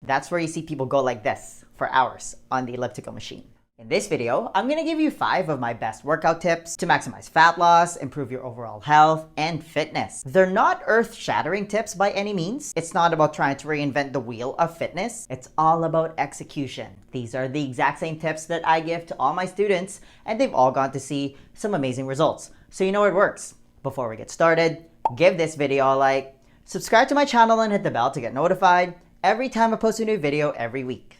That's where you see people go like this for hours on the elliptical machine. In this video, I'm gonna give you 5 of my best workout tips to maximize fat loss, improve your overall health, and fitness. They're not earth-shattering tips by any means. It's not about trying to reinvent the wheel of fitness. It's all about execution. These are the exact same tips that I give to all my students, and they've all gone to see some amazing results. So you know it works. Before we get started, give this video a like, subscribe to my channel and hit the bell to get notified every time I post a new video every week.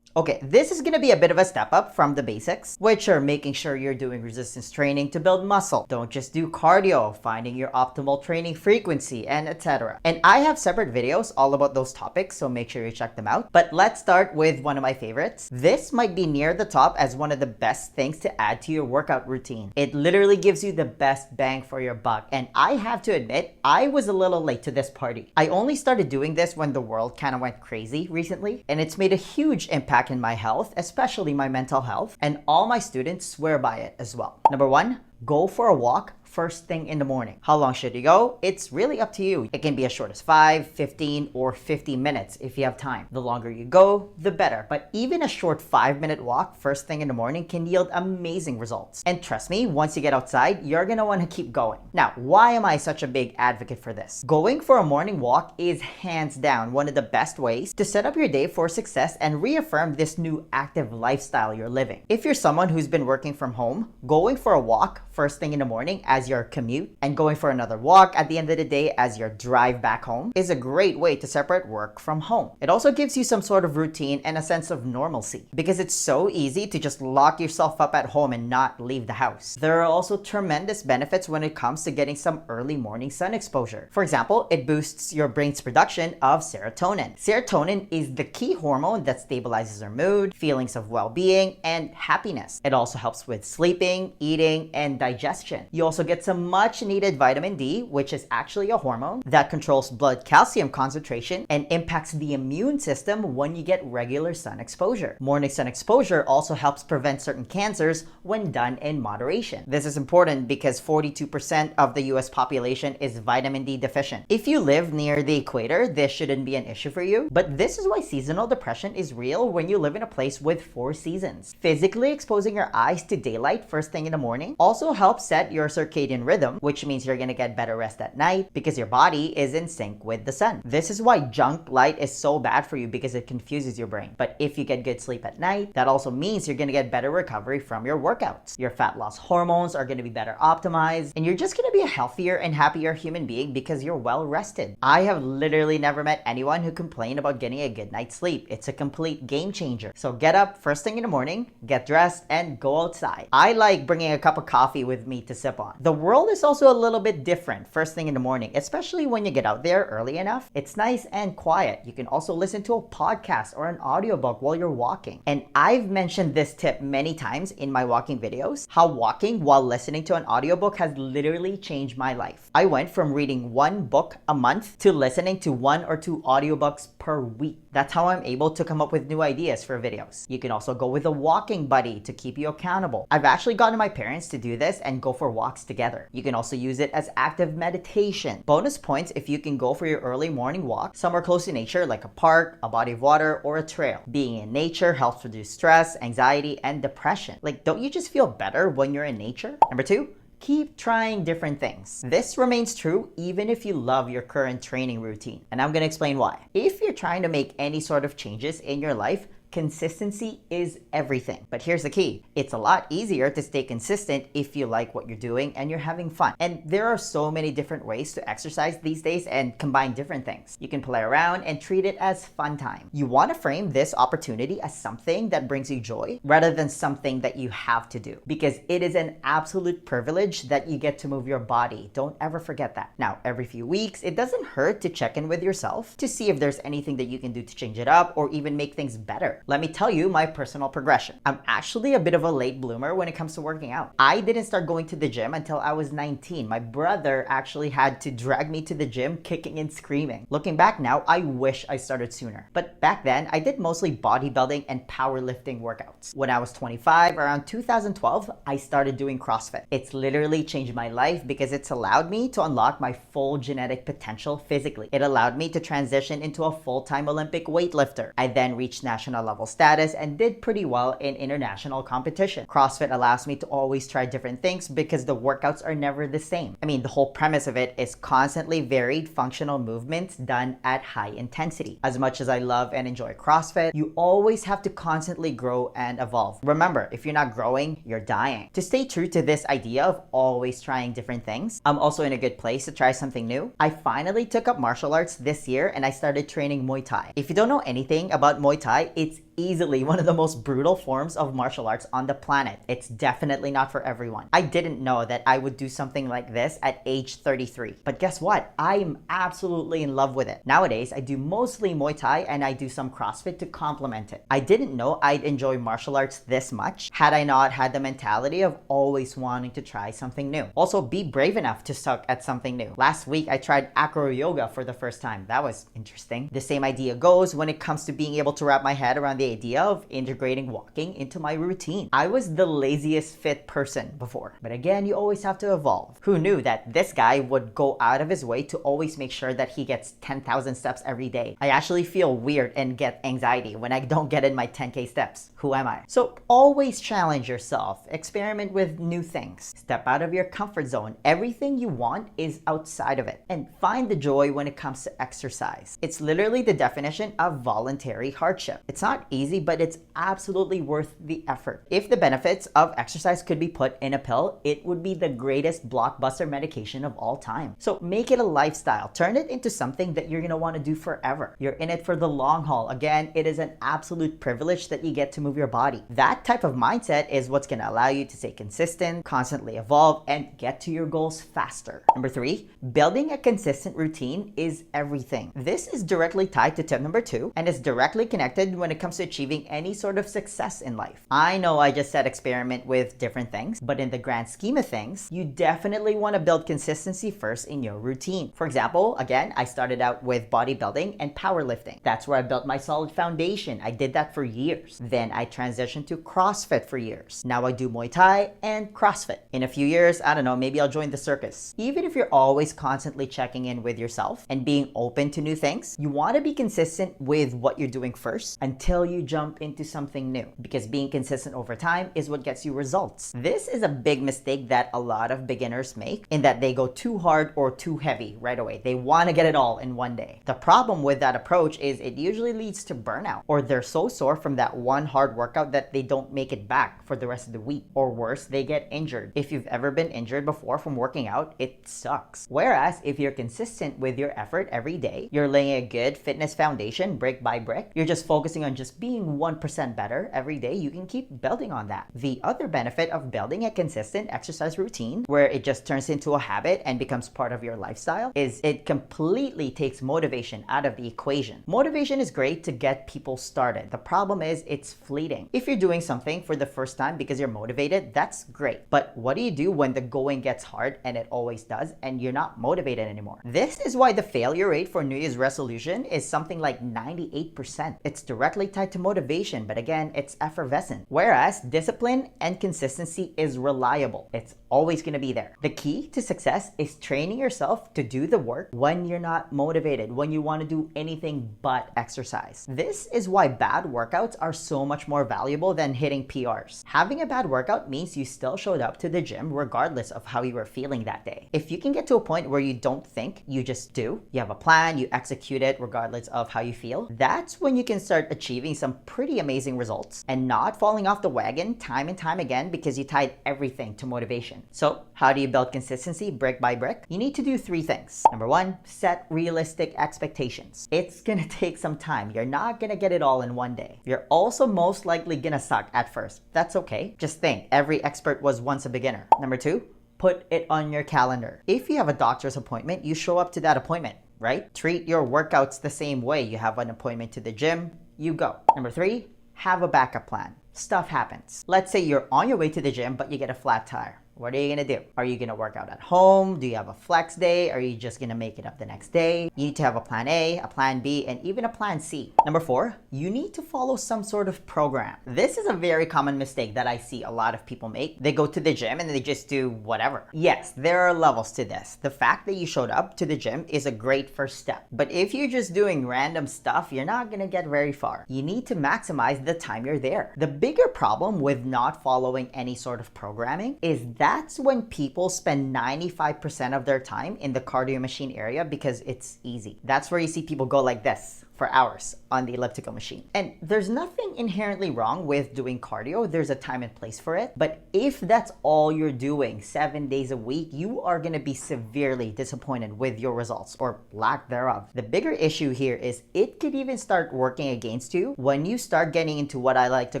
Okay, this is gonna be a bit of a step up from the basics, which are making sure you're doing resistance training to build muscle. Don't just do cardio, finding your optimal training frequency, and etc. And I have separate videos all about those topics, so make sure you check them out. But let's start with one of my favorites. This might be near the top as one of the best things to add to your workout routine. It literally gives you the best bang for your buck. And I have to admit, I was a little late to this party. I only started doing this when the world kind of went crazy recently, and it's made a huge impact in my health, especially my mental health, and all my students swear by it as well. Number 1, go for a walk first thing in the morning. How long should you go? It's really up to you. It can be as short as 5, 15, or 50 minutes if you have time. The longer you go, the better. But even a short 5-minute walk first thing in the morning can yield amazing results. And trust me, once you get outside, you're gonna want to keep going. Now, why am I such a big advocate for this? Going for a morning walk is hands down one of the best ways to set up your day for success and reaffirm this new active lifestyle you're living. If you're someone who's been working from home, going for a walk first thing in the morning as your commute and going for another walk at the end of the day as your drive back home is a great way to separate work from home. It also gives you some sort of routine and a sense of normalcy because it's so easy to just lock yourself up at home and not leave the house. There are also tremendous benefits when it comes to getting some early morning sun exposure. For example, it boosts your brain's production of serotonin. Serotonin is the key hormone that stabilizes our mood, feelings of well-being, and happiness. It also helps with sleeping, eating, and digestion. You also get some much needed vitamin D, which is actually a hormone that controls blood calcium concentration and impacts the immune system when you get regular sun exposure. Morning sun exposure also helps prevent certain cancers when done in moderation. This is important because 42% of the US population is vitamin D deficient. If you live near the equator, this shouldn't be an issue for you, but this is why seasonal depression is real when you live in a place with 4 seasons. Physically exposing your eyes to daylight first thing in the morning also helps set your circadian rhythm, which means you're gonna get better rest at night because your body is in sync with the sun. This is why junk light is so bad for you because it confuses your brain. But if you get good sleep at night, that also means you're gonna get better recovery from your workouts. Your fat loss hormones are gonna be better optimized, and you're just gonna be a healthier and happier human being because you're well rested. I have literally never met anyone who complained about getting a good night's sleep. It's a complete game changer. So get up first thing in the morning, get dressed, and go outside. I like bringing a cup of coffee with me to sip on. The world is also a little bit different first thing in the morning, especially when you get out there early enough. It's nice and quiet. You can also listen to a podcast or an audiobook while you're walking. And I've mentioned this tip many times in my walking videos, how walking while listening to an audiobook has literally changed my life. I went from reading 1 book a month to listening to 1 or 2 audiobooks per week. That's how I'm able to come up with new ideas for videos. You can also go with a walking buddy to keep you accountable. I've actually gotten my parents to do this and go for walks together. You can also use it as active meditation. Bonus points if you can go for your early morning walk somewhere close to nature like a park, a body of water, or a trail. Being in nature helps reduce stress, anxiety, and depression. Like, don't you just feel better when you're in nature? Number 2, keep trying different things. This remains true even if you love your current training routine. And I'm gonna explain why. If you're trying to make any sort of changes in your life, consistency is everything. But here's the key. It's a lot easier to stay consistent if you like what you're doing and you're having fun. And there are so many different ways to exercise these days and combine different things. You can play around and treat it as fun time. You want to frame this opportunity as something that brings you joy rather than something that you have to do, because it is an absolute privilege that you get to move your body. Don't ever forget that. Now, every few weeks, it doesn't hurt to check in with yourself to see if there's anything that you can do to change it up or even make things better. here. Let me tell you my personal progression. I'm actually a bit of a late bloomer when it comes to working out. I didn't start going to the gym until I was 19. My brother actually had to drag me to the gym kicking and screaming. Looking back now, I wish I started sooner. But back then, I did mostly bodybuilding and powerlifting workouts. When I was 25, around 2012, I started doing CrossFit. It's literally changed my life because it's allowed me to unlock my full genetic potential physically. It allowed me to transition into a full-time Olympic weightlifter. I then reached national level status and did pretty well in international competition. CrossFit allows me to always try different things because the workouts are never the same. I mean, the whole premise of it is constantly varied functional movements done at high intensity. As much as I love and enjoy CrossFit, you always have to constantly grow and evolve. Remember, if you're not growing, you're dying. To stay true to this idea of always trying different things, I'm also in a good place to try something new. I finally took up martial arts this year and I started training Muay Thai. If you don't know anything about Muay Thai, it's easily one of the most brutal forms of martial arts on the planet. It's definitely not for everyone. I didn't know that I would do something like this at age 33. But guess what? I'm absolutely in love with it. Nowadays, I do mostly Muay Thai and I do some CrossFit to complement it. I didn't know I'd enjoy martial arts this much had I not had the mentality of always wanting to try something new. Also, be brave enough to suck at something new. Last week, I tried acro yoga for the first time. That was interesting. The same idea goes when it comes to being able to wrap my head around the idea of integrating walking into my routine. I was the laziest fit person before, but again, you always have to evolve. Who knew that this guy would go out of his way to always make sure that he gets 10,000 steps every day? I actually feel weird and get anxiety when I don't get in my 10K steps. Who am I? So always challenge yourself, experiment with new things, step out of your comfort zone. Everything you want is outside of it, and find the joy when it comes to exercise. It's literally the definition of voluntary hardship. It's not easy, but it's absolutely worth the effort. If the benefits of exercise could be put in a pill, it would be the greatest blockbuster medication of all time. So make it a lifestyle. Turn it into something that you're gonna want to do forever. You're in it for the long haul. Again, it is an absolute privilege that you get to move your body. That type of mindset is what's gonna allow you to stay consistent, constantly evolve, and get to your goals faster. Number 3, building a consistent routine is everything. This is directly tied to tip number 2 and is directly connected when it comes to achieving any sort of success in life. I know I just said experiment with different things, but in the grand scheme of things, you definitely want to build consistency first in your routine. For example, again, I started out with bodybuilding and powerlifting. That's where I built my solid foundation. I did that for years. Then I transitioned to CrossFit for years. Now I do Muay Thai and CrossFit. In a few years, I don't know, maybe I'll join the circus. Even if you're always constantly checking in with yourself and being open to new things, you want to be consistent with what you're doing first until you jump into something new, because being consistent over time is what gets you results. This is a big mistake that a lot of beginners make, in that they go too hard or too heavy right away. They want to get it all in one day. The problem with that approach is it usually leads to burnout, or they're so sore from that one hard workout that they don't make it back for the rest of the week, or worse, they get injured. If you've ever been injured before from working out, it sucks. Whereas if you're consistent with your effort every day, you're laying a good fitness foundation brick by brick, you're just focusing on just being 1% better every day, you can keep building on that. The other benefit of building a consistent exercise routine where it just turns into a habit and becomes part of your lifestyle is it completely takes motivation out of the equation. Motivation is great to get people started. The problem is it's fleeting. If you're doing something for the first time because you're motivated, that's great. But what do you do when the going gets hard, and it always does, and you're not motivated anymore? This is why the failure rate for New Year's resolution is something like 98%. It's directly tied to motivation, but again, it's effervescent. Whereas discipline and consistency is reliable. It's always going to be there. The key to success is training yourself to do the work when you're not motivated, when you want to do anything but exercise. This is why bad workouts are so much more valuable than hitting PRs. Having a bad workout means you still showed up to the gym regardless of how you were feeling that day. If you can get to a point where you don't think, you just do, you have a plan, you execute it regardless of how you feel, that's when you can start achieving some pretty amazing results and not falling off the wagon time and time again because you tied everything to motivation. So how do you build consistency brick by brick? You need to do 3 things. Number 1, set realistic expectations. It's gonna take some time. You're not gonna get it all in one day. You're also most likely gonna suck at first. That's okay. Just think, every expert was once a beginner. Number 2, put it on your calendar. If you have a doctor's appointment, you show up to that appointment, right? Treat your workouts the same way. You have an appointment to the gym, you go. Number 3, have a backup plan. Stuff happens. Let's say you're on your way to the gym, but you get a flat tire. What are you gonna do? Are you gonna work out at home? Do you have a flex day? Are you just gonna make it up the next day? You need to have a plan A, a plan B, and even a plan C. Number 4, you need to follow some sort of program. This is a very common mistake that I see a lot of people make. They go to the gym and they just do whatever. Yes, there are levels to this. The fact that you showed up to the gym is a great first step. But if you're just doing random stuff, you're not gonna get very far. You need to maximize the time you're there. The bigger problem with not following any sort of programming is that's when people spend 95% of their time in the cardio machine area because it's easy. That's where you see people go like this for hours on the elliptical machine. And there's nothing inherently wrong with doing cardio. There's a time and place for it. But if that's all you're doing 7 days a week, you are gonna be severely disappointed with your results or lack thereof. The bigger issue here is it could even start working against you when you start getting into what I like to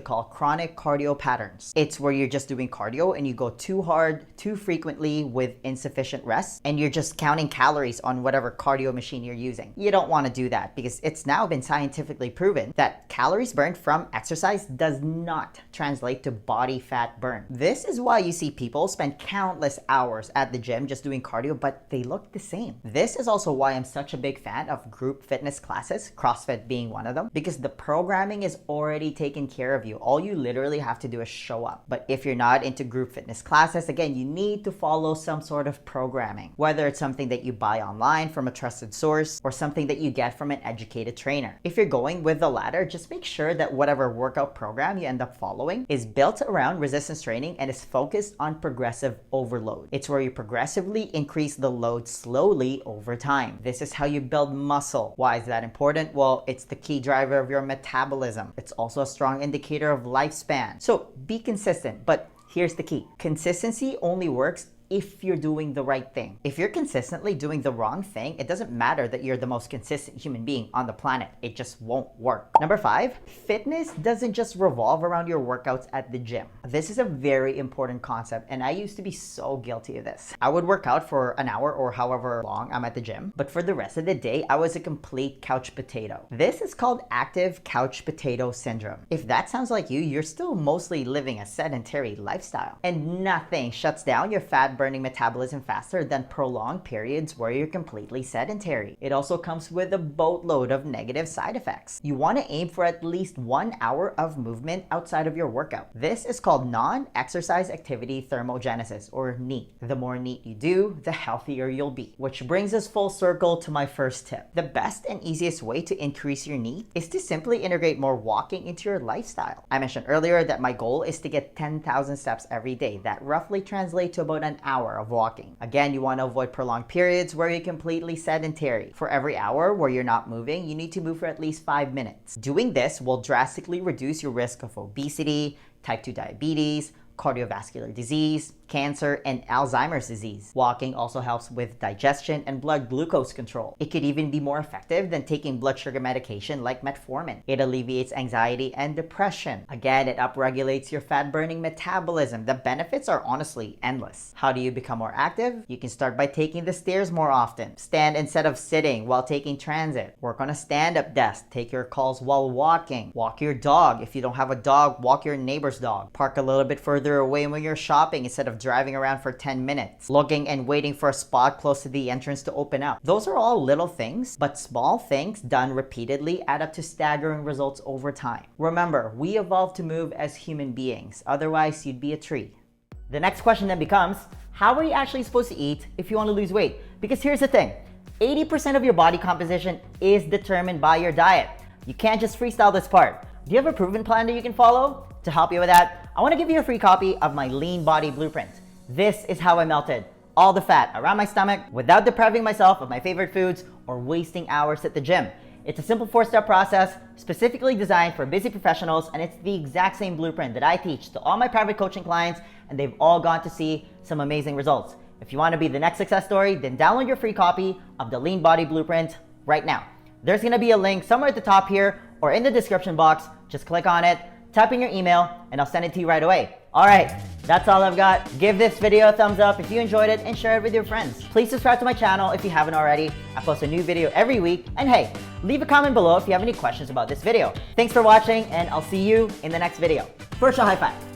call chronic cardio patterns. It's where you're just doing cardio and you go too hard, too frequently with insufficient rest, and you're just counting calories on whatever cardio machine you're using. You don't wanna do that because it's now been scientifically proven that calories burned from exercise does not translate to body fat burn. This is why you see people spend countless hours at the gym just doing cardio, but they look the same. This is also why I'm such a big fan of group fitness classes, CrossFit being one of them, because the programming is already taken care of you. All you literally have to do is show up. But if you're not into group fitness classes, again, you need to follow some sort of programming, whether it's something that you buy online from a trusted source or something that you get from an educated trainer. If you're going with the latter, just make sure that whatever workout program you end up following is built around resistance training and is focused on progressive overload. It's where you progressively increase the load slowly over time. This is how you build muscle. Why is that important? Well, it's the key driver of your metabolism. It's also a strong indicator of lifespan. So be consistent, but here's the key. Consistency only works if you're doing the right thing. If you're consistently doing the wrong thing, it doesn't matter that you're the most consistent human being on the planet. It just won't work. Number 5, fitness doesn't just revolve around your workouts at the gym. This is a very important concept, and I used to be so guilty of this. I would work out for an hour or however long I'm at the gym, but for the rest of the day, I was a complete couch potato. This is called active couch potato syndrome. If that sounds like you, you're still mostly living a sedentary lifestyle, and nothing shuts down your fat burning metabolism faster than prolonged periods where you're completely sedentary. It also comes with a boatload of negative side effects. You want to aim for at least 1 hour of movement outside of your workout. This is called non-exercise activity thermogenesis, or NEAT. The more NEAT you do, the healthier you'll be. Which brings us full circle to my first tip. The best and easiest way to increase your NEAT is to simply integrate more walking into your lifestyle. I mentioned earlier that my goal is to get 10,000 steps every day. That roughly translates to about an hour of walking. Again, you want to avoid prolonged periods where you're completely sedentary. For every hour where you're not moving, you need to move for at least 5 minutes. Doing this will drastically reduce your risk of obesity, type 2 diabetes, cardiovascular disease, cancer, and Alzheimer's disease. Walking also helps with digestion and blood glucose control. It could even be more effective than taking blood sugar medication like metformin. It alleviates anxiety and depression. Again, it upregulates your fat-burning metabolism. The benefits are honestly endless. How do you become more active? You can start by taking the stairs more often. Stand instead of sitting while taking transit. Work on a stand-up desk. Take your calls while walking. Walk your dog. If you don't have a dog, walk your neighbor's dog. Park a little bit further away when you're shopping instead of driving around for 10 minutes, looking and waiting for a spot close to the entrance to open up. Those are all little things, but small things done repeatedly add up to staggering results over time. Remember, we evolved to move as human beings, otherwise you'd be a tree. The next question then becomes, how are you actually supposed to eat if you want to lose weight? Because here's the thing, 80% of your body composition is determined by your diet. You can't just freestyle this part. Do you have a proven plan that you can follow? To help you with that, I want to give you a free copy of my Lean Body Blueprint. This is how I melted all the fat around my stomach without depriving myself of my favorite foods or wasting hours at the gym. It's a simple 4-step process specifically designed for busy professionals, and it's the exact same blueprint that I teach to all my private coaching clients, and they've all gone to see some amazing results. If you want to be the next success story, then download your free copy of the Lean Body Blueprint right now. There's going to be a link somewhere at the top here or in the description box. Just click on it, type in your email, and I'll send it to you right away. All right, That's all I've got. Give this video a thumbs up if you enjoyed it and share it with your friends. Please subscribe to my channel if you haven't already. I post a new video every week. And hey, leave a comment below if you have any questions about this video. Thanks for watching, and I'll see you in the next video. First, a high five.